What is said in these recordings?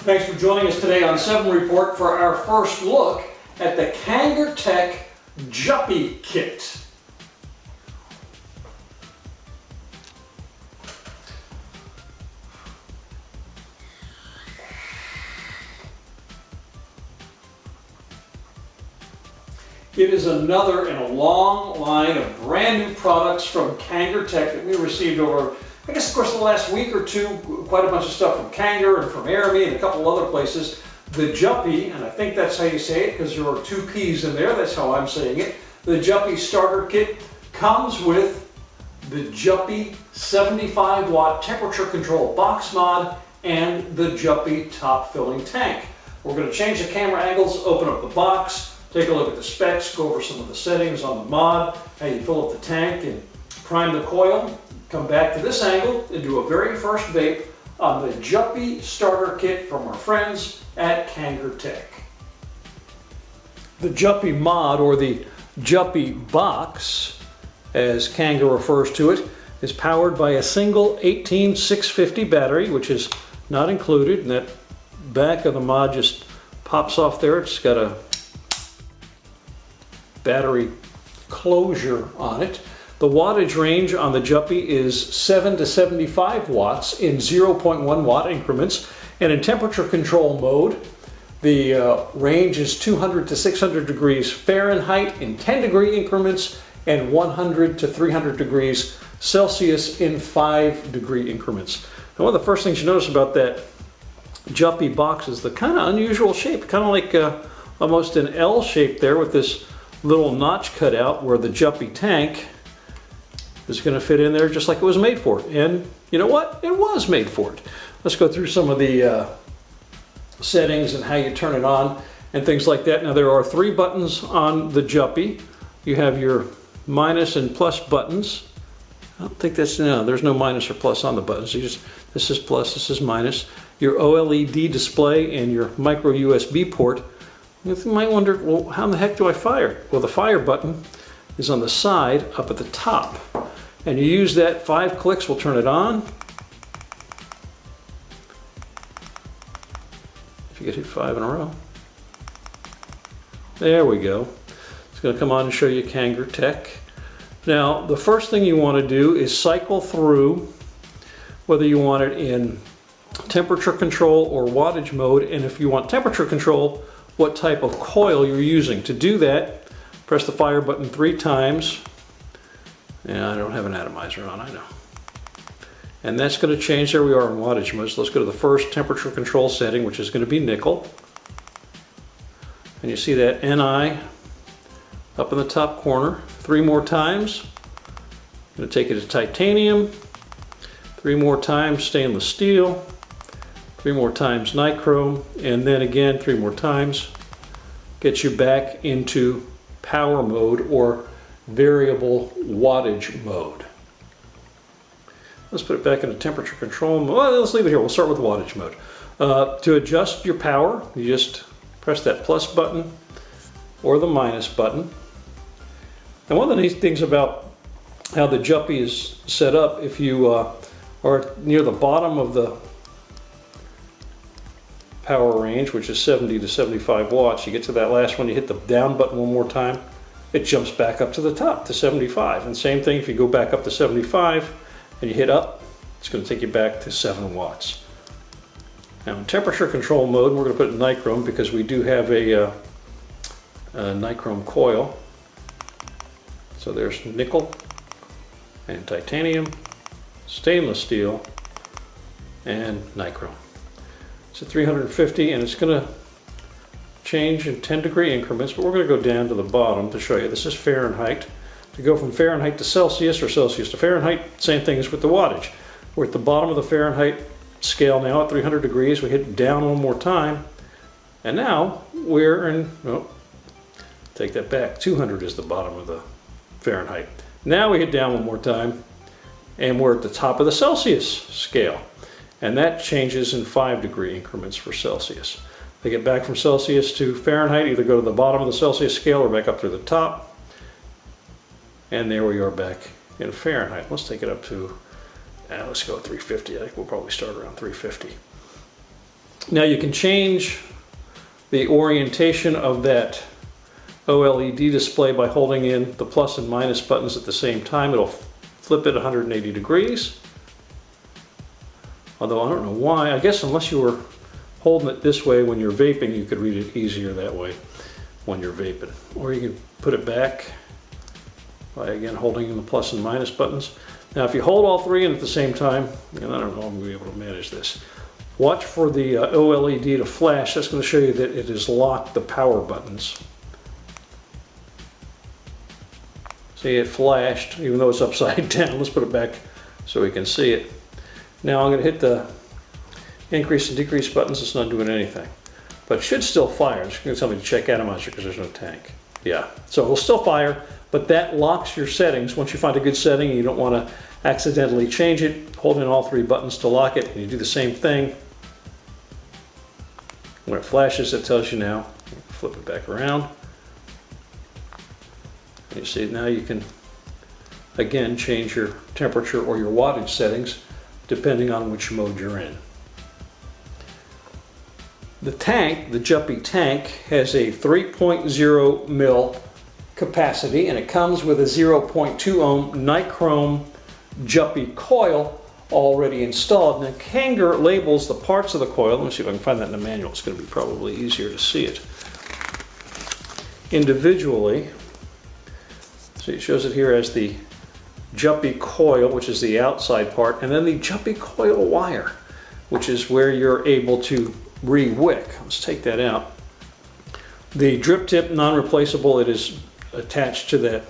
Thanks for joining us today on 7 Report for our first look at the Kangertech Juppi Kit. It is another in a long line of brand new products from Kangertech that we received over, I guess, of course, the last week or two. Quite a bunch of stuff from Kanger and from Aramy and a couple other places. The Juppi, and I think that's how you say it because there are 2 P's in there, that's how I'm saying it. The Juppi starter kit comes with the Juppi 75-watt temperature control box mod and the Juppi top filling tank. We're going to change the camera angles, open up the box, take a look at the specs, go over some of the settings on the mod, how you fill up the tank and prime the coil. Come back to this angle and do a very first vape on the Juppi starter kit from our friends at Kangertech. The Juppi mod, or the Juppi box, as Kanger refers to it, is powered by a single 18650 battery, which is not included, and that back of the mod just pops off there. It's got a battery closure on it. The wattage range on the Juppi is 7 to 75 watts in 0.1 watt increments, and in temperature control mode the range is 200 to 600 degrees Fahrenheit in 10-degree increments and 100 to 300 degrees Celsius in 5-degree increments. And one of the first things you notice about that Juppi box is the kind of unusual shape, kind of like almost an L shape there with this little notch cut out where the Juppi tank is going to fit in there just like it was made for it. And you know what? It was made for it. Let's go through some of the settings and how you turn it on and things like that. Now there are 3 buttons on the Juppi. You have your minus and plus buttons. I don't think that's, no, there's no minus or plus on the buttons. You just, this is plus, this is minus. Your OLED display and your micro USB port. You might wonder, well, how in the heck do I fire? Well, the fire button is on the side up at the top. And you use that, 5 clicks will turn it on. If you get hit 5 in a row. There we go. It's going to come on and show you Kangertech. Now, the first thing you want to do is cycle through whether you want it in temperature control or wattage mode, and if you want temperature control, what type of coil you're using. To do that, press the fire button 3 times. Yeah, I don't have an atomizer on, I know. And that's going to change, there we are in wattage mode. So let's go to the first temperature control setting, which is going to be nickel. And you see that NI up in the top corner. 3 more times. I'm going to take it to titanium. 3 more times stainless steel. 3 more times nichrome, and then again 3 more times. Gets you back into power mode or variable wattage mode. Let's put it back into temperature control mode. Well, let's leave it here. We'll start with wattage mode. To adjust your power, you just press that plus button or the minus button. And one of the neat things about how the Juppi is set up, if you are near the bottom of the power range, which is 70 to 75 watts, you get to that last one, you hit the down button one more time, it jumps back up to the top to 75. And same thing if you go back up to 75 and you hit up, it's going to take you back to 7 watts. Now in temperature control mode, we're going to put nichrome because we do have a nichrome coil. So there's nickel and titanium, stainless steel, and nichrome. It's at 350 and it's going to change in 10-degree increments, but we're going to go down to the bottom to show you. This is Fahrenheit. To go from Fahrenheit to Celsius or Celsius to Fahrenheit, same thing as with the wattage. We're at the bottom of the Fahrenheit scale now at 300 degrees. We hit down one more time, and now we're in, oh, take that back, 200 is the bottom of the Fahrenheit. Now we hit down one more time, and we're at the top of the Celsius scale. And that changes in 5-degree increments for Celsius. They get back from Celsius to Fahrenheit, either go to the bottom of the Celsius scale or back up to the top. And there we are back in Fahrenheit. Let's take it up to, let's go at 350. I think we'll probably start around 350. Now you can change the orientation of that OLED display by holding in the plus and minus buttons at the same time. It'll flip it 180 degrees. Although I don't know why. I guess unless you were holding it this way when you're vaping, you could read it easier that way when you're vaping. Or you can put it back by again holding in the plus and minus buttons. Now if you hold all three in at the same time, and I don't know if I'm going to be able to manage this. Watch for the OLED to flash. That's going to show you that it has locked the power buttons. See, it flashed even though it's upside down. Let's put it back so we can see it. Now I'm going to hit the increase and decrease buttons. It's not doing anything. But it should still fire. It's going to tell me to check atomizer because there's no tank. Yeah, so it'll still fire, but that locks your settings. Once you find a good setting and you don't want to accidentally change it, hold in all three buttons to lock it, and you do the same thing. When it flashes, it tells you now. Flip it back around. And you see now you can, again, change your temperature or your wattage settings depending on which mode you're in. The tank, the Juppi tank, has a 3.0 mil capacity, and it comes with a 0.2 ohm nichrome Juppi coil already installed. Now Kanger labels the parts of the coil. Let me see if I can find that in the manual. It's going to be probably easier to see it individually. So it shows it here as the Juppi coil, which is the outside part, and then the Juppi coil wire, which is where you're able to re-wick. Let's take that out. The drip tip, non-replaceable. It is attached to that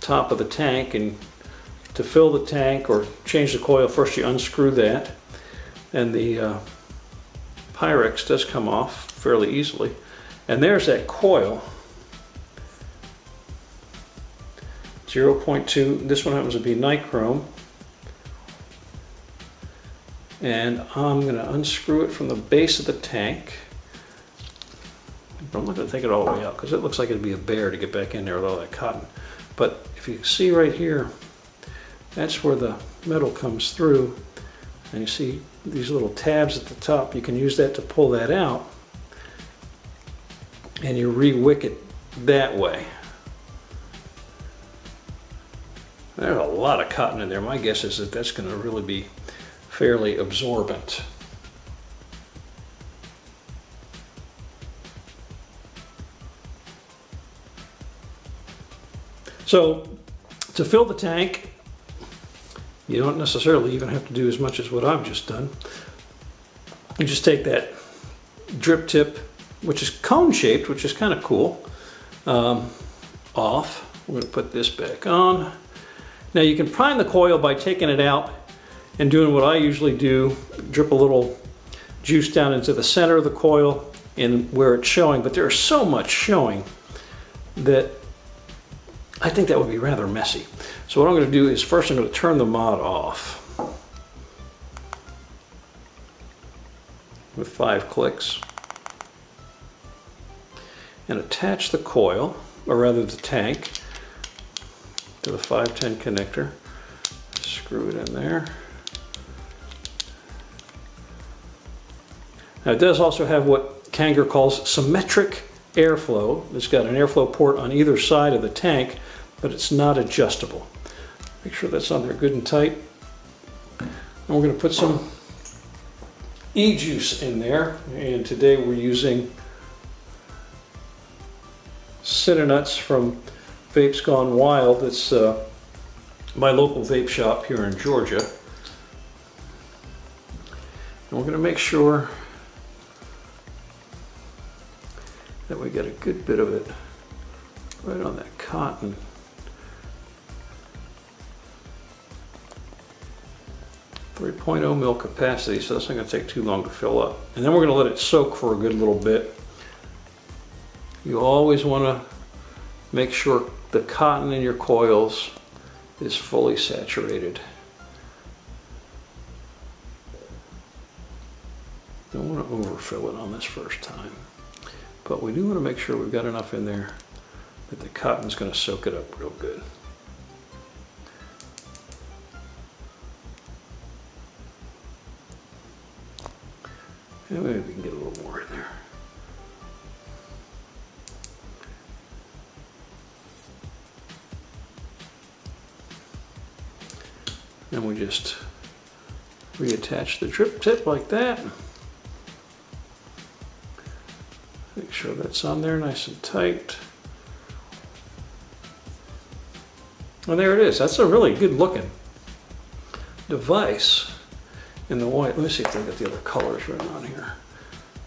top of the tank, and to fill the tank or change the coil, first you unscrew that, and the Pyrex does come off fairly easily. And there's that coil. 0.2, this one happens to be nichrome. And I'm going to unscrew it from the base of the tank. I'm not going to take it all the way out because it looks like it'd be a bear to get back in there with all that cotton. But if you see right here, that's where the metal comes through. And you see these little tabs at the top. You can use that to pull that out. And you re-wick it that way. There's a lot of cotton in there. My guess is that that's going to really be fairly absorbent. So to fill the tank, you don't necessarily even have to do as much as what I've just done. You just take that drip tip, which is cone shaped, which is kind of cool, off. We're going to put this back on. Now you can prime the coil by taking it out and doing what I usually do, drip a little juice down into the center of the coil and where it's showing, but there's so much showing that I think that would be rather messy. So what I'm going to do is first I'm going to turn the mod off with 5 clicks and attach the coil, or rather the tank, to the 510 connector. Screw it in there. Now it does also have what Kanger calls symmetric airflow. It's got an airflow port on either side of the tank, but it's not adjustable. Make sure that's on there good and tight. And we're going to put some e-juice in there, and today we're using Cinnanuts from Vapes Gone Wild. It's my local vape shop here in Georgia. And we're going to make sure that we get a good bit of it right on that cotton. .0 mil capacity, so that's not going to take too long to fill up. And then we're going to let it soak for a good little bit. You always want to make sure the cotton in your coils is fully saturated. Don't want to overfill it on this first time, but we do want to make sure we've got enough in there that the cotton's going to soak it up real good. And maybe we can get a little more in there. Then we just reattach the drip tip like that. Make sure that's on there nice and tight. And there it is. That's a really good looking device in the white. Let me see if they've got the other colors written on here.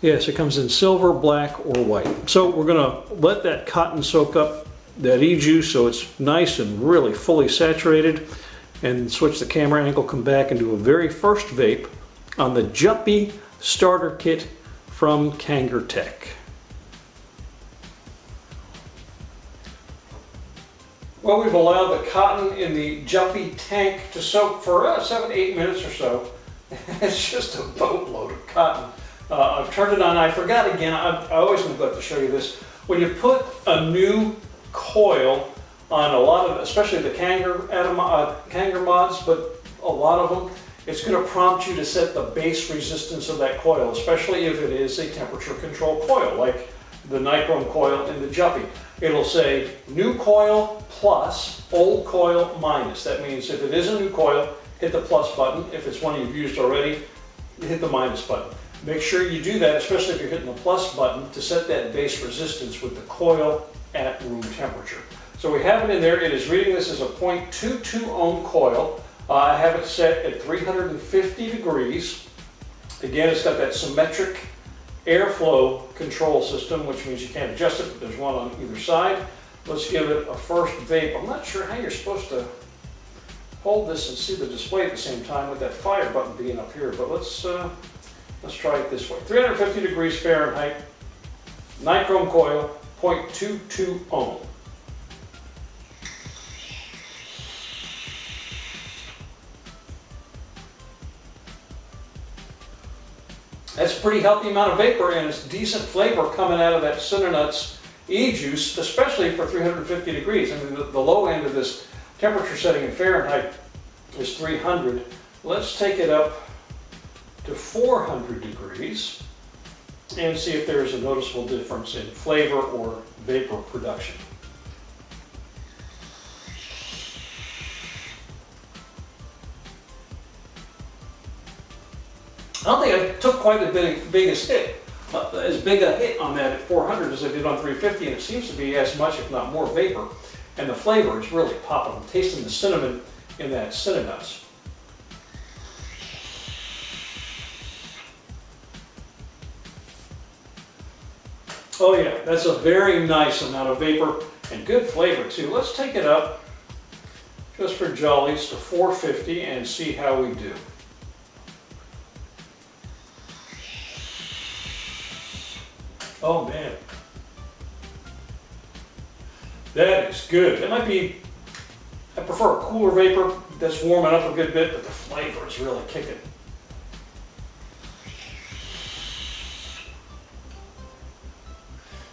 Yes, it comes in silver, black, or white. So we're gonna let that cotton soak up that e-juice so it's nice and really fully saturated, and switch the camera angle, come back and do a very first vape on the Juppi starter kit from Kangertech. Well, we've allowed the cotton in the Juppi tank to soak for 7 to 8 minutes or so. It's just a boatload of cotton. I've turned it on. I forgot again, I always neglect to show you this. When you put a new coil on a lot of, especially the Kanger mods, but a lot of them, it's going to prompt you to set the base resistance of that coil, especially if it is a temperature control coil, like the nichrome coil in the Juppi. It'll say new coil plus, old coil minus. That means if it is a new coil, hit the plus button. If it's one you've used already, hit the minus button. Make sure you do that, especially if you're hitting the plus button, to set that base resistance with the coil at room temperature. So we have it in there. It is reading this as a 0.22 ohm coil. I have it set at 350 degrees. Again, it's got that symmetric airflow control system, which means you can't adjust it, but there's one on either side. Let's give it a first vape. I'm not sure how you're supposed to hold this and see the display at the same time with that fire button being up here, but let's try it this way. 350 degrees Fahrenheit, nichrome coil, 0.22 ohm. That's a pretty healthy amount of vapor, and it's decent flavor coming out of that Cinnanuts e-juice, especially for 350 degrees. I mean, the low end of this temperature setting in Fahrenheit is 300. Let's take it up to 400 degrees and see if there is a noticeable difference in flavor or vapor production. I don't think I took quite as big a hit on that at 400 as I did on 350, and it seems to be as much, if not more, vapor. And the flavor is really popping. I'm tasting the cinnamon in that Cinnanuts. Oh yeah, that's a very nice amount of vapor and good flavor too. Let's take it up, just for jollies, to 450 and see how we do. Oh man, that is good. It might be, I prefer a cooler vapor that's warming up a good bit, but the flavor is really kicking.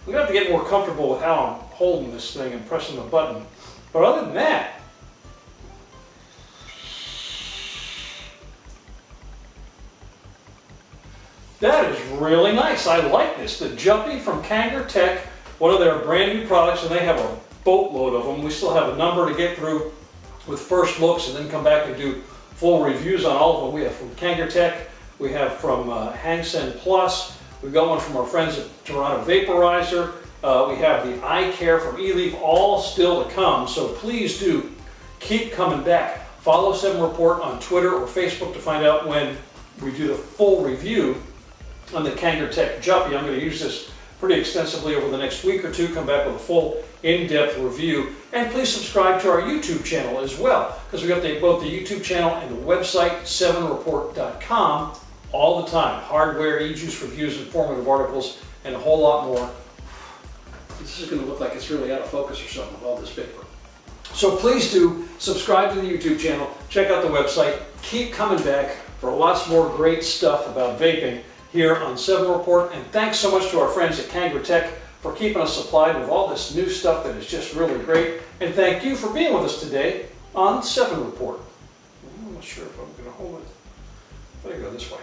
We're going to have to get more comfortable with how I'm holding this thing and pressing the button. But other than that, that is really nice. I like this. The Juppi from Kangertech, one of their brand new products, and they have a boatload of them. We still have a number to get through with first looks and then come back and do full reviews on all of them. We have from Kangertech, we have from Hangsen Plus, we've got one from our friends at Toronto Vaporizer, we have the Eye Care from eLeaf, all still to come, so please do keep coming back. Follow 7 Report on Twitter or Facebook to find out when we do the full review on the Kangertech Juppi. I'm going to use this pretty extensively over the next week or two, come back with a full in-depth review. And please subscribe to our YouTube channel as well, because we update both the YouTube channel and the website, 7report.com, all the time. Hardware, e-juice reviews, informative articles, and a whole lot more. This is going to look like it's really out of focus or something with all this paper. So please do subscribe to the YouTube channel, check out the website, keep coming back for lots more great stuff about vaping here on 7 Report, and thanks so much to our friends at Kangertech for keeping us supplied with all this new stuff that is just really great, and thank you for being with us today on 7 Report. I'm not sure if I'm going to hold it. Let me go this way.